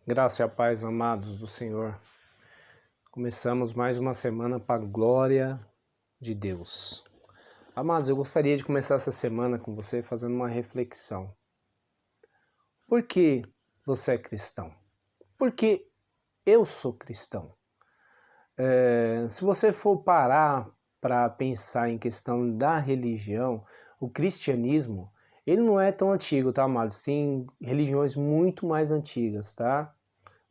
Graça e a paz, amados do Senhor. Começamos mais uma semana para a glória de Deus. Amados, eu gostaria de começar essa semana com você fazendo uma reflexão. Por que você é cristão? Por que eu sou cristão? Se você for parar para pensar em questão da religião, o cristianismo, ele não é tão antigo, tá, amados? Tem religiões muito mais antigas, tá?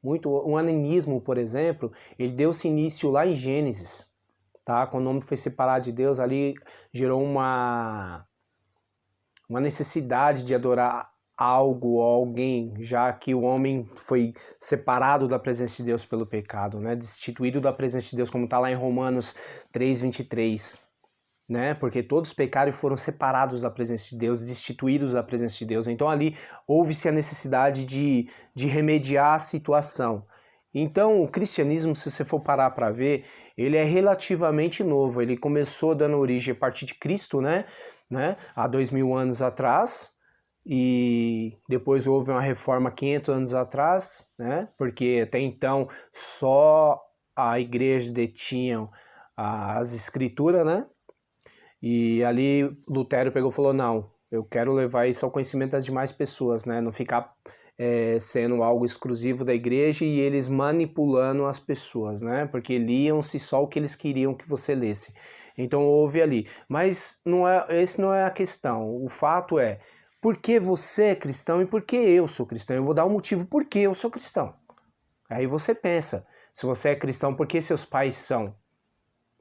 O animismo, por exemplo, ele deu-se início lá em Gênesis, tá? Quando o homem foi separado de Deus, ali gerou uma necessidade de adorar algo ou alguém, já que o homem foi separado da presença de Deus pelo pecado, né? Destituído da presença de Deus, como está lá em Romanos 3:23. Né? Porque todos pecaram e foram separados da presença de Deus, destituídos da presença de Deus. Então ali houve-se a necessidade de remediar a situação. Então o cristianismo, se você for parar para ver, ele é relativamente novo. Ele começou dando origem a partir de Cristo, né? Há 2000 anos atrás, e depois houve uma reforma 500 anos atrás, né? Porque até então só a igreja detinha as escrituras, né? E ali Lutero pegou e falou, não, eu quero levar isso ao conhecimento das demais pessoas, né? Não ficar sendo algo exclusivo da igreja e eles manipulando as pessoas, né? Porque liam-se só o que eles queriam que você lesse. Então houve ali. Mas esse não é a questão. O fato é, por que você é cristão e por que eu sou cristão? Eu vou dar um motivo por que eu sou cristão. Aí você pensa, se você é cristão, por que seus pais são?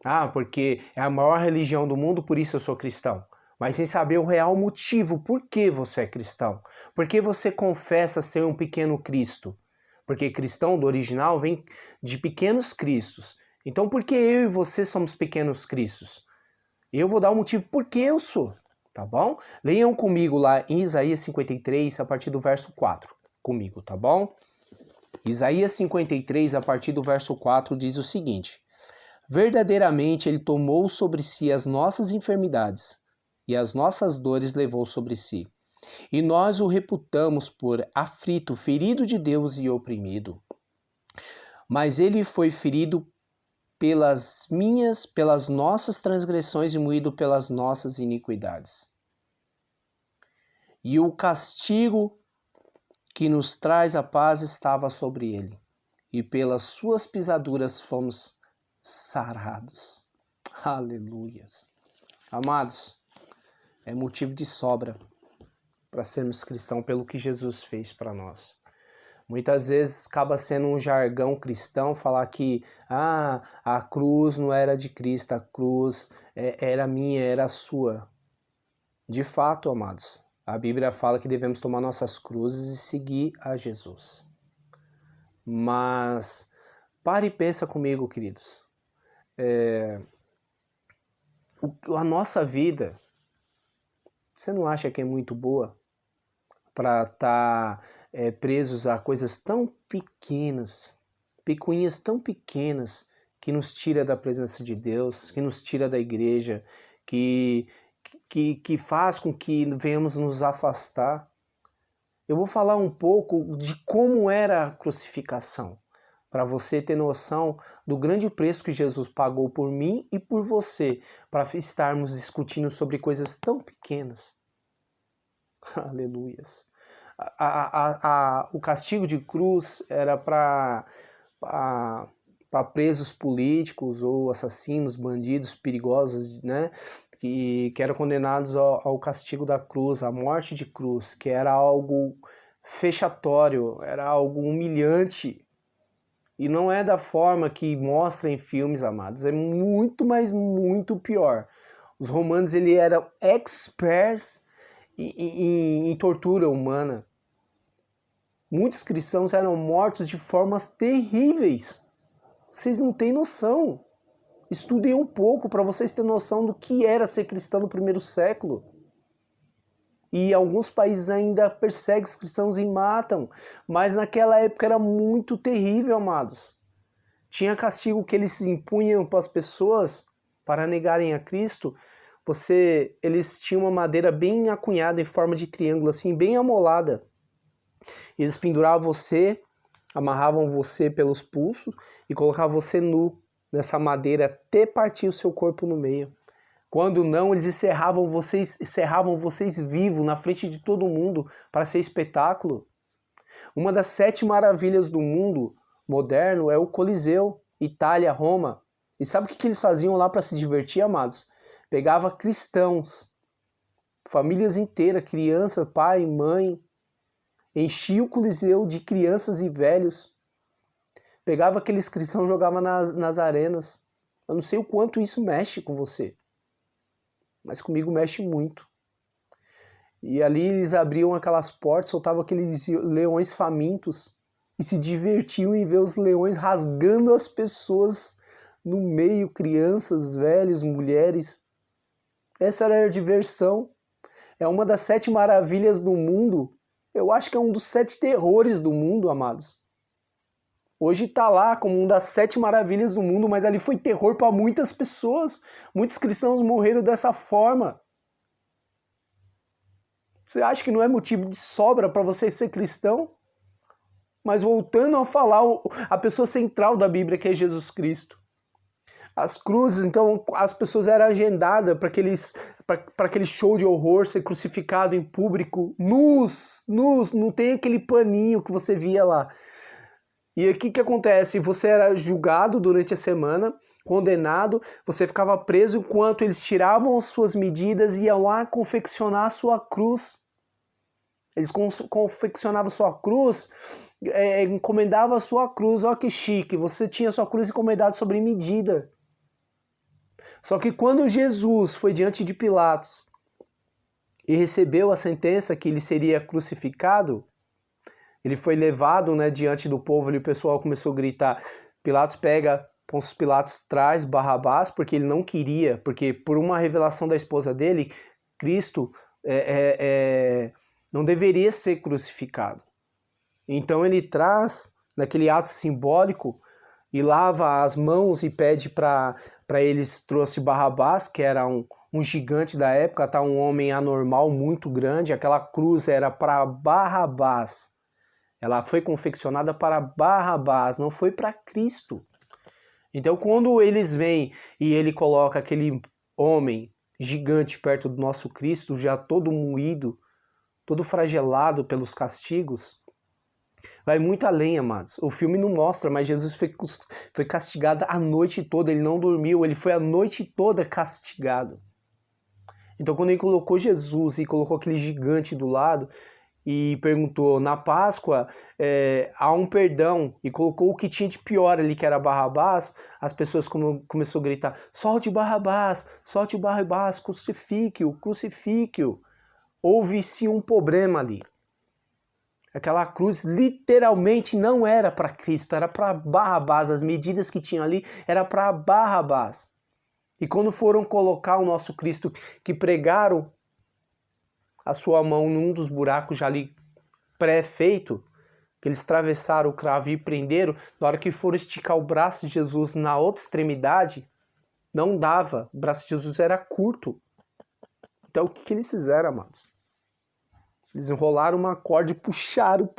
Ah, porque é a maior religião do mundo, por isso eu sou cristão. Mas sem saber o real motivo, por que você é cristão? Por que você confessa ser um pequeno Cristo? Porque cristão do original vem de pequenos cristos. Então por que eu e você somos pequenos cristos? Eu vou dar o motivo por que eu sou, tá bom? Leiam comigo lá em Isaías 53, a partir do verso 4, comigo, tá bom? Isaías 53, a partir do verso 4, diz o seguinte: verdadeiramente ele tomou sobre si as nossas enfermidades e as nossas dores levou sobre si. E nós o reputamos por aflito, ferido de Deus e oprimido. Mas ele foi ferido pelas nossas transgressões e moído pelas nossas iniquidades. E o castigo que nos traz a paz estava sobre ele, e pelas suas pisaduras fomos sarados. Aleluias. Amados, é motivo de sobra para sermos cristãos pelo que Jesus fez para nós. Muitas vezes acaba sendo um jargão cristão falar que a cruz não era de Cristo, a cruz era minha, era sua. De fato, amados, a Bíblia fala que devemos tomar nossas cruzes e seguir a Jesus. Mas pare e pensa comigo, queridos. A nossa vida, você não acha que é muito boa para estar presos a coisas tão pequenas, picuinhas tão pequenas, que nos tira da presença de Deus, que nos tira da igreja, que faz com que venhamos nos afastar? Eu vou falar um pouco de como era a crucificação, para você ter noção do grande preço que Jesus pagou por mim e por você, para estarmos discutindo sobre coisas tão pequenas. Aleluias. O castigo de cruz era para presos políticos ou assassinos, bandidos perigosos, né? Que eram condenados ao castigo da cruz, à morte de cruz, que era algo vexatório, era algo humilhante. E não é da forma que mostra em filmes, amados, é muito, mas muito pior. Os romanos eram experts em tortura humana. Muitos cristãos eram mortos de formas terríveis. Vocês não têm noção. Estudem um pouco para vocês terem noção do que era ser cristão no primeiro século. E alguns países ainda perseguem os cristãos e matam. Mas naquela época era muito terrível, amados. Tinha castigo que eles impunham para as pessoas para negarem a Cristo. Eles tinham uma madeira bem acunhada em forma de triângulo, assim, bem amolada. Eles penduravam você amarravam você pelos pulsos e colocavam você nu nessa madeira até partir o seu corpo no meio. Quando não, eles encerravam vocês vivos na frente de todo mundo para ser espetáculo. Uma das 7 maravilhas do mundo moderno é o Coliseu, Itália, Roma. E sabe o que eles faziam lá para se divertir, amados? Pegava cristãos, famílias inteiras, criança, pai, mãe, enchia o Coliseu de crianças e velhos. Pegava aqueles cristãos e jogava nas arenas. Eu não sei o quanto isso mexe com você, mas comigo mexe muito. E ali eles abriam aquelas portas, soltavam aqueles leões famintos e se divertiam em ver os leões rasgando as pessoas no meio, crianças, velhos, mulheres. Essa era a diversão. É uma das 7 maravilhas do mundo. Eu acho que é um dos 7 terrores do mundo, amados. Hoje está lá como uma das 7 maravilhas do mundo, mas ali foi terror para muitas pessoas. Muitos cristãos morreram dessa forma. Você acha que não é motivo de sobra para você ser cristão? Mas voltando a falar a pessoa central da Bíblia, que é Jesus Cristo. As cruzes, então, as pessoas eram agendadas para aquele show de horror, ser crucificado em público, nus, não tem aquele paninho que você via lá. E o que acontece? Você era julgado durante a semana, condenado, você ficava preso enquanto eles tiravam as suas medidas e iam lá confeccionar a sua cruz. Eles confeccionavam a sua cruz, encomendavam a sua cruz. Olha que chique, você tinha a sua cruz encomendada sobre medida. Só que quando Jesus foi diante de Pilatos e recebeu a sentença que ele seria crucificado, ele foi levado, né, diante do povo e o pessoal começou a gritar. Pilatos pega, Pôncio Pilatos traz Barrabás porque ele não queria, porque por uma revelação da esposa dele, Cristo não deveria ser crucificado. Então ele traz, naquele ato simbólico, e lava as mãos e pede para eles, trouxe Barrabás, que era um gigante da época, tá? Um homem anormal muito grande. Aquela cruz era para Barrabás. Ela foi confeccionada para Barrabás, não foi para Cristo. Então quando eles vêm e ele coloca aquele homem gigante perto do nosso Cristo, já todo moído, todo fragelado pelos castigos, vai muito além, amados. O filme não mostra, mas Jesus foi castigado a noite toda, ele não dormiu, ele foi a noite toda castigado. Então quando ele colocou Jesus e colocou aquele gigante do lado e perguntou, na Páscoa há um perdão, e colocou o que tinha de pior ali, que era Barrabás, as pessoas começaram a gritar, solte Barrabás, crucifique-o, crucifique-o. Houve-se um problema ali. Aquela cruz literalmente não era para Cristo, era para Barrabás. As medidas que tinham ali era para Barrabás. E quando foram colocar o nosso Cristo, que pregaram a sua mão num dos buracos já ali pré-feito, que eles atravessaram o cravo e prenderam, na hora que foram esticar o braço de Jesus na outra extremidade, não dava, o braço de Jesus era curto. Então o que eles fizeram, amados? Eles enrolaram uma corda e puxaram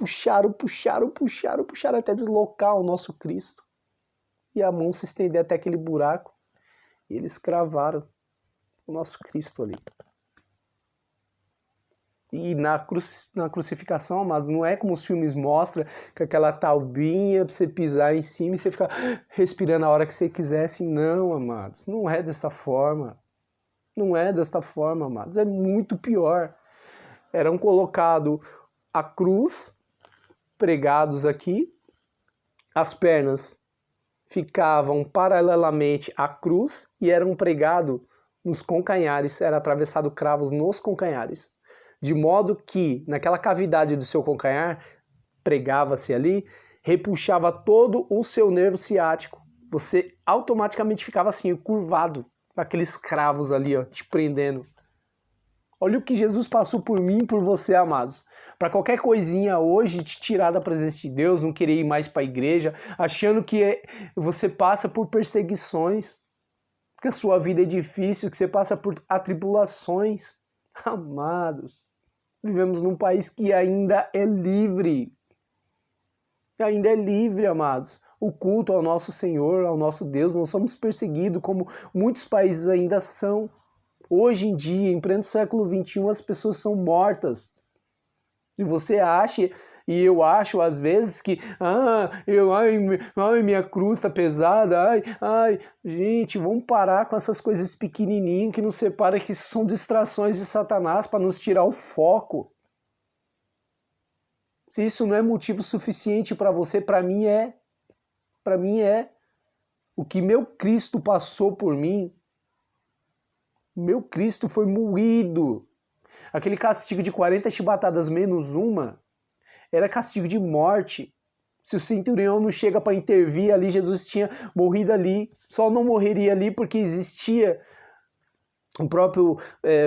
até deslocar o nosso Cristo. E a mão se estender até aquele buraco. E eles cravaram o nosso Cristo ali. E na crucificação, amados, não é como os filmes mostram, com aquela taubinha pra você pisar em cima e você ficar respirando a hora que você quisesse. Não, amados, não é dessa forma. Não é dessa forma, amados. É muito pior. Eram colocados a cruz, pregados aqui, as pernas ficavam paralelamente à cruz e eram pregados nos calcanhares, era atravessado cravos nos calcanhares, de modo que naquela cavidade do seu calcanhar, pregava-se ali, repuxava todo o seu nervo ciático, você automaticamente ficava assim, curvado, com aqueles cravos ali, ó, te prendendo. Olha o que Jesus passou por mim e por você, amados. Para qualquer coisinha hoje te tirar da presença de Deus, não querer ir mais para a igreja, achando que você passa por perseguições, que a sua vida é difícil, que você passa por atribulações. Amados, vivemos num país que ainda é livre. ainda é livre, amados. O culto ao nosso Senhor, ao nosso Deus, não somos perseguidos como muitos países ainda são. Hoje em dia, em pleno século XXI, as pessoas são mortas. E você acha, e eu acho às vezes que, minha cruz tá pesada, gente, vamos parar com essas coisas pequenininhas que nos separam, que são distrações de Satanás para nos tirar o foco. Se isso não é motivo suficiente para você, para mim é. Para mim é. O que meu Cristo passou por mim, meu Cristo foi moído. Aquele castigo de 40 chibatadas menos uma era castigo de morte. Se o centurião não chega para intervir ali, Jesus tinha morrido ali. Só não morreria ali porque existia o próprio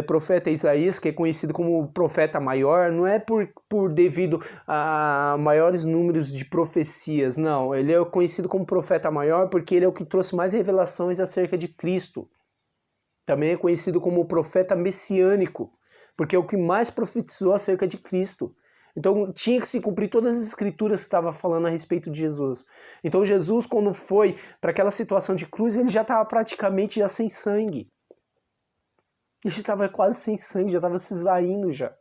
profeta Isaías, que é conhecido como profeta maior, não é por devido a maiores números de profecias, não. Ele é conhecido como profeta maior porque ele é o que trouxe mais revelações acerca de Cristo. Também é conhecido como profeta messiânico, porque é o que mais profetizou acerca de Cristo. Então tinha que se cumprir todas as escrituras que estavam falando a respeito de Jesus. Então Jesus, quando foi para aquela situação de cruz, ele já estava praticamente já sem sangue. Ele estava quase sem sangue, já estava se esvaindo já.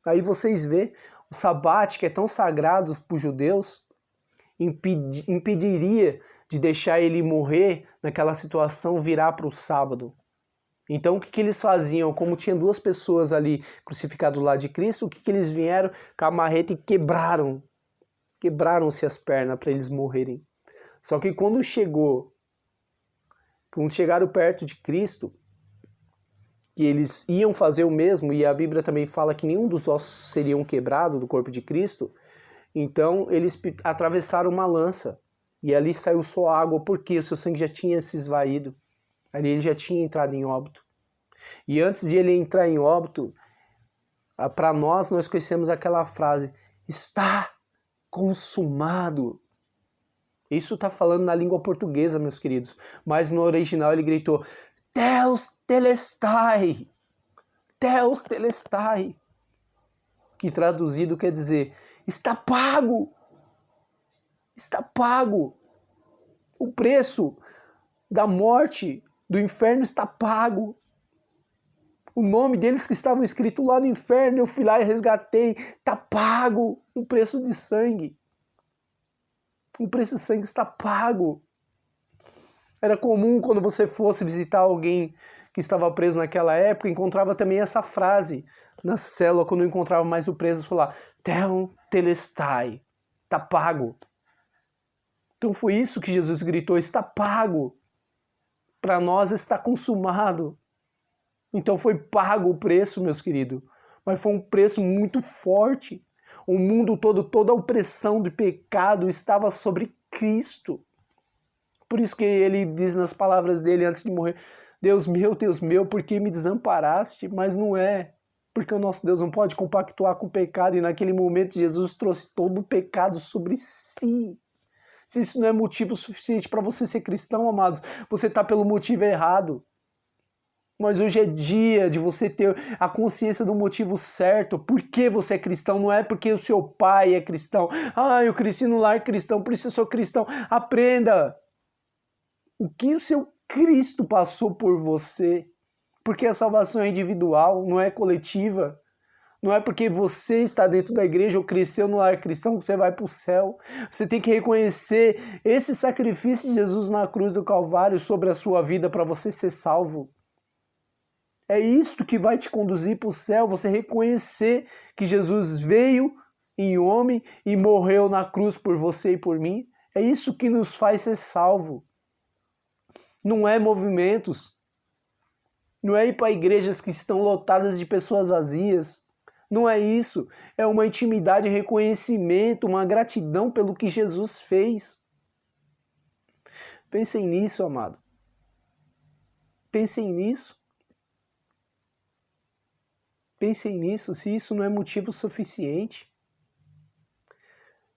Aí vocês vê, o sabate, que é tão sagrado para os judeus, impediria de deixar ele morrer naquela situação, virar para o sábado. Então o que eles faziam? Como tinha duas pessoas ali crucificadas do lado de Cristo, o que eles vieram com a marreta e quebraram-se as pernas para eles morrerem. Só que quando chegaram perto de Cristo, que eles iam fazer o mesmo, e a Bíblia também fala que nenhum dos ossos seriam quebrados do corpo de Cristo, então eles atravessaram uma lança, e ali saiu só água, porque o seu sangue já tinha se esvaído, ali ele já tinha entrado em óbito. E antes de ele entrar em óbito, para nós conhecemos aquela frase, está consumado. Isso está falando na língua portuguesa, meus queridos, mas no original ele gritou, Deus telestai, Deus telestai, que traduzido quer dizer, está pago, o preço da morte, do inferno está pago, o nome deles que estavam escritos lá no inferno, eu fui lá e resgatei, está pago, o preço de sangue, o preço de sangue está pago. Era comum quando você fosse visitar alguém que estava preso naquela época, encontrava também essa frase na célula, quando não encontrava mais o preso, falar, Teu telestai, está pago. Então foi isso que Jesus gritou, está pago. Para nós está consumado. Então foi pago o preço, meus queridos. Mas foi um preço muito forte. O mundo todo, toda a opressão do pecado estava sobre Cristo. Por isso que ele diz nas palavras dele antes de morrer, Deus meu, por que me desamparaste? Mas não é, porque o nosso Deus não pode compactuar com o pecado, e naquele momento Jesus trouxe todo o pecado sobre si. Se isso não é motivo suficiente para você ser cristão, amados, você está pelo motivo errado. Mas hoje é dia de você ter a consciência do motivo certo. Por que você é cristão? Não é porque o seu pai é cristão. Eu cresci no lar cristão, por isso eu sou cristão. Aprenda o que o seu Cristo passou por você. Porque a salvação é individual, não é coletiva. Não é porque você está dentro da igreja ou cresceu no lar cristão que você vai para o céu. Você tem que reconhecer esse sacrifício de Jesus na cruz do Calvário sobre a sua vida para você ser salvo. É isto que vai te conduzir para o céu, você reconhecer que Jesus veio em homem e morreu na cruz por você e por mim. É isso que nos faz ser salvo. Não é movimentos. Não é ir para igrejas que estão lotadas de pessoas vazias. Não é isso. É uma intimidade, reconhecimento, uma gratidão pelo que Jesus fez. Pensem nisso, amado. Pensem nisso. Pensem nisso, se isso não é motivo suficiente.